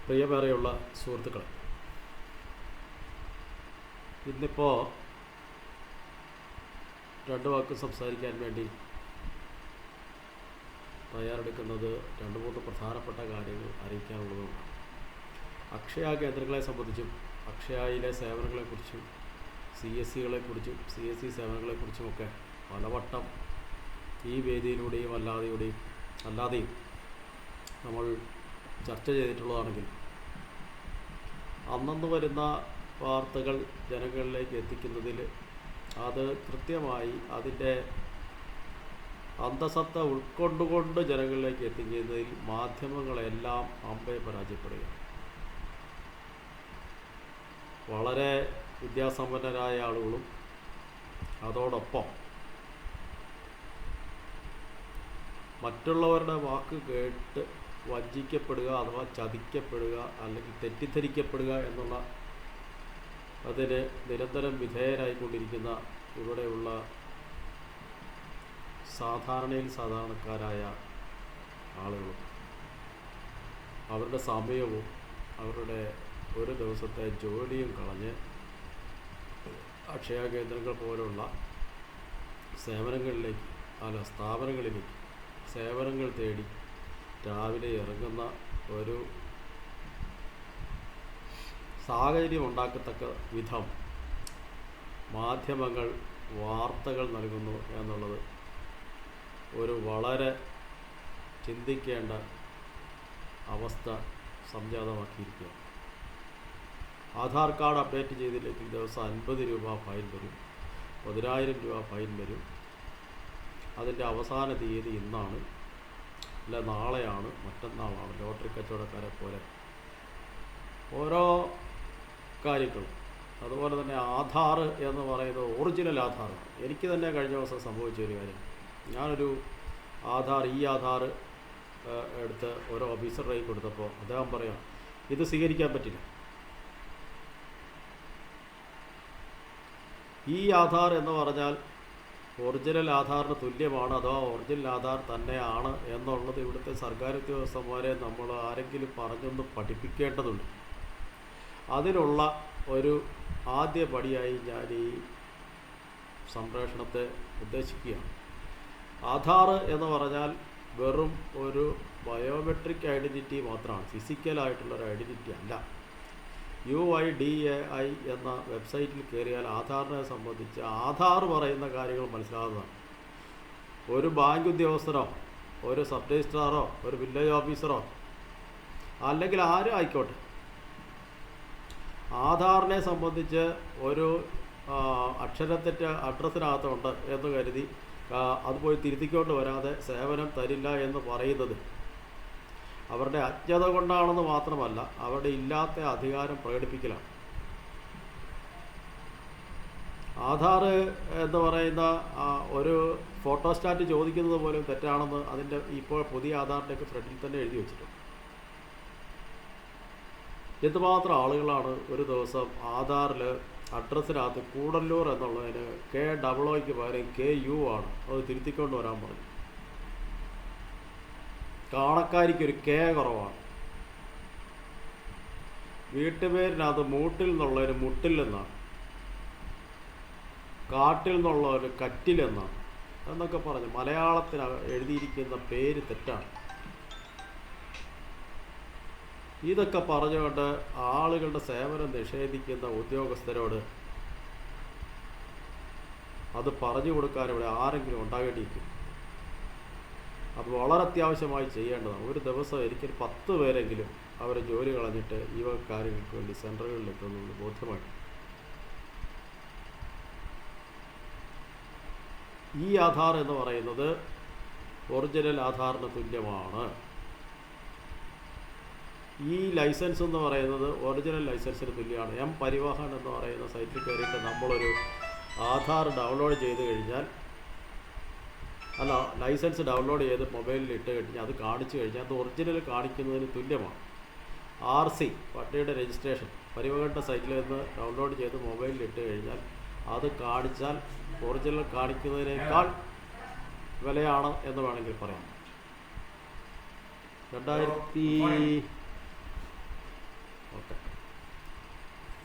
പ്രിയമേറെയുള്ള സുഹൃത്തുക്കളെ, ഇന്നിപ്പോൾ രണ്ട് വാക്ക് സംസാരിക്കാൻ വേണ്ടി തയ്യാറെടുക്കുന്നത് രണ്ട് മൂന്ന് പ്രധാനപ്പെട്ട കാര്യങ്ങൾ അറിയിക്കാനുള്ളതുകൊണ്ടാണ്. അക്ഷയ കേന്ദ്രങ്ങളെ സംബന്ധിച്ചും അക്ഷയയിലെ സേവനങ്ങളെക്കുറിച്ചും CSCകളെക്കുറിച്ചും CSC സേവനങ്ങളെക്കുറിച്ചുമൊക്കെ പലവട്ടം ഈ വേദിയിലൂടെയും അല്ലാതെയും നമ്മൾ ചർച്ച ചെയ്തിട്ടുള്ളതാണെങ്കിൽ അന്നന്ന് വരുന്ന വാർത്തകൾ ജനങ്ങളിലേക്ക് എത്തിക്കുന്നതിൽ അത് കൃത്യമായി അതിൻ്റെ അന്തസത്ത ഉൾക്കൊണ്ടുകൊണ്ട് ജനങ്ങളിലേക്ക് എത്തിക്കുന്നതിൽ മാധ്യമങ്ങളെല്ലാം അമ്പെ പരാജയപ്പെടുകയാണ്. വളരെ വിദ്യാസമ്പന്നരായ ആളുകളും അതോടൊപ്പം മറ്റുള്ളവരുടെ വാക്ക് കേട്ട് വഞ്ചിക്കപ്പെടുക അഥവാ ചതിക്കപ്പെടുക അല്ലെങ്കിൽ തെറ്റിദ്ധരിക്കപ്പെടുക എന്നുള്ള അതിന് നിരന്തരം വിധേയരായിക്കൊണ്ടിരിക്കുന്ന ഇവിടെയുള്ള സാധാരണക്കാരായ ആളുകളും അവരുടെ സമയവും അവരുടെ ഒരു ദിവസത്തെ ജോലിയും കളഞ്ഞ് അക്ഷയ കേന്ദ്രങ്ങൾ പോലുള്ള സ്ഥാപനങ്ങളിലേക്ക് സേവനങ്ങൾ തേടി രാവിലെ ഇറങ്ങുന്ന ഒരു സാഹചര്യം ഉണ്ടാക്കത്തക്ക വിധം മാധ്യമങ്ങൾ വാർത്തകൾ നൽകുന്നു എന്നുള്ളത് ഒരു വളരെ ചിന്തിക്കേണ്ട അവസ്ഥ സംജാതമാക്കിയിരിക്കുകയാണ്. ആധാർ കാർഡ് അപ്ഡേറ്റ് ചെയ്തില്ലെങ്കിൽ ദിവസം 50 രൂപ ഫൈൻ വരും, 10,000 രൂപ ഫൈൻ വരും. അതിൻ്റെ അവസാന തീയതി ഇന്നാണ്, അല്ല നാളെയാണ്, മറ്റന്നാളാണ്. ലോട്ടറി കച്ചവടക്കാരെ പോലെ ഓരോ കാര്യങ്ങളും. അതുപോലെ തന്നെ ആധാർ എന്ന് പറയുന്നത് ഒറിജിനൽ ആധാറാണ്. എനിക്ക് തന്നെ കഴിഞ്ഞ ദിവസം സംഭവിച്ച ഒരു കാര്യം, ഞാനൊരു ആധാർ എടുത്ത് ഓരോ ഓഫീസറുടെ കയ്യിൽ കൊടുത്തപ്പോൾ അദ്ദേഹം പറയാം, ഇത് സ്വീകരിക്കാൻ പറ്റില്ല. ഈ ആധാർ എന്ന് പറഞ്ഞാൽ ഒറിജിനൽ ആധാറിന് തുല്യമാണ്, അഥവാ ഒറിജിനൽ ആധാർ തന്നെയാണ് എന്നുള്ളത് ഇവിടുത്തെ സർക്കാർ ഉദ്യോഗസ്ഥന്മാരെ നമ്മൾ ആരെങ്കിലും പറഞ്ഞൊന്ന് പഠിപ്പിക്കേണ്ടതുണ്ട്. അതിനുള്ള ഒരു ആദ്യ പടിയായി ഞാൻ ഈ സംപ്രേഷണത്തെ ഉദ്ദേശിക്കുകയാണ്. ആധാർ എന്ന് പറഞ്ഞാൽ വെറും ഒരു ബയോമെട്രിക് ഐഡൻറ്റിറ്റി മാത്രമാണ്, ഫിസിക്കലായിട്ടുള്ളൊരു ഐഡൻറ്റിറ്റി അല്ല. UIDAI എന്ന വെബ്സൈറ്റിൽ കയറിയാൽ ആധാറിനെ സംബന്ധിച്ച് ആധാർ പറയുന്ന കാര്യങ്ങൾ മനസ്സിലാകുന്നതാണ്. ഒരു ബാങ്ക് ഉദ്യോഗസ്ഥരോ ഒരു സബ് രജിസ്ട്രാറോ ഒരു വില്ലേജ് ഓഫീസറോ അല്ലെങ്കിൽ ആരും ആയിക്കോട്ടെ, ആധാറിനെ സംബന്ധിച്ച് ഒരു അക്ഷരത്തെറ്റ് അഡ്രസ്സിനകത്തുണ്ട് എന്ന് കരുതി അത് പോയി തിരുത്തിക്കൊണ്ട് വരാതെ സേവനം തരില്ല എന്ന് പറയുന്നത് അവരുടെ അജ്ഞത കൊണ്ടാണെന്ന് മാത്രമല്ല, അവരുടെ ഇല്ലാത്ത അധികാരം പ്രകടിപ്പിക്കലാണ്. ആധാർ എന്ന് പറയുന്ന ഒരു ഫോട്ടോസ്റ്റാറ്റ് ചോദിക്കുന്നത് പോലും തെറ്റാണെന്ന് അതിൻ്റെ ഇപ്പോൾ പുതിയ ആധാറിൻ്റെയൊക്കെ ഫ്രണ്ടിൽ തന്നെ എഴുതി വെച്ചിട്ടുണ്ട്. എന്തുമാത്രം ആളുകളാണ് ഒരു ദിവസം ആധാറിൽ അഡ്രസ്സിനകത്ത് കൂടല്ലൂർ എന്നുള്ളതിന് KOOയ്ക്ക് പകരം KU ആണ്, അത് തിരുത്തിക്കൊണ്ട് വരാൻ പറഞ്ഞു. കാണക്കാരിക്കൊരു K കുറവാണ്. വീട്ടുപേരിനകത്ത് മൂട്ടിൽ നിന്നുള്ളൊരു മുട്ടിൽ എന്നാണ്, കാട്ടിൽ നിന്നുള്ള ഒരു കറ്റിലെന്നാണ് എന്നൊക്കെ പറഞ്ഞ് മലയാളത്തിൽ എഴുതിയിരിക്കുന്ന പേര് തെറ്റാണ്. ഇതൊക്കെ പറഞ്ഞുകൊണ്ട് ആളുകളുടെ സേവനം നിഷേധിക്കുന്ന ഉദ്യോഗസ്ഥരോട് അത് പറഞ്ഞു കൊടുക്കാൻ ഇവിടെ ആരെങ്കിലും ഉണ്ടാകേണ്ടിയിരിക്കും. അത് വളരെ അത്യാവശ്യമായി ചെയ്യേണ്ടതാണ്. ഒരു ദിവസം എനിക്കൊരു 10 പേരെങ്കിലും അവരെ ജോലി കളഞ്ഞിട്ട് ഈ കാര്യങ്ങൾക്ക് വേണ്ടി സെൻറ്ററുകളിൽ എത്തുന്നത് ബോധ്യമായി. ഈ ആധാർ എന്ന് പറയുന്നത് ഒറിജിനൽ ആധാറിന് തുല്യമാണ്. ഈ ലൈസൻസ് എന്ന് പറയുന്നത് ഒറിജിനൽ ലൈസൻസിന് തുല്യമാണ്. പരിവാഹൻ എന്ന് പറയുന്ന സൈറ്റിൽ കയറിയിട്ട് നമ്മളൊരു ആധാർ ഡൗൺലോഡ് ചെയ്ത് കഴിഞ്ഞാൽ, ലൈസൻസ് ഡൗൺലോഡ് ചെയ്ത് മൊബൈലിൽ ഇട്ട് കഴിഞ്ഞാൽ അത് കാണിച്ചു കഴിഞ്ഞാൽ അത് ഒറിജിനൽ കാണിക്കുന്നതിന് തുല്യമാണ്. RC വണ്ടിയുടെ രജിസ്ട്രേഷൻ പരിവഹൻ്റെ സൈറ്റിൽ നിന്ന് ഡൗൺലോഡ് ചെയ്ത് മൊബൈലിൽ ഇട്ട് കഴിഞ്ഞാൽ അത് കാണിച്ചാൽ ഒറിജിനൽ കാണിക്കുന്നതിനേക്കാൾ വിലയാണ് എന്ന് വേണമെങ്കിൽ പറയാം. 2000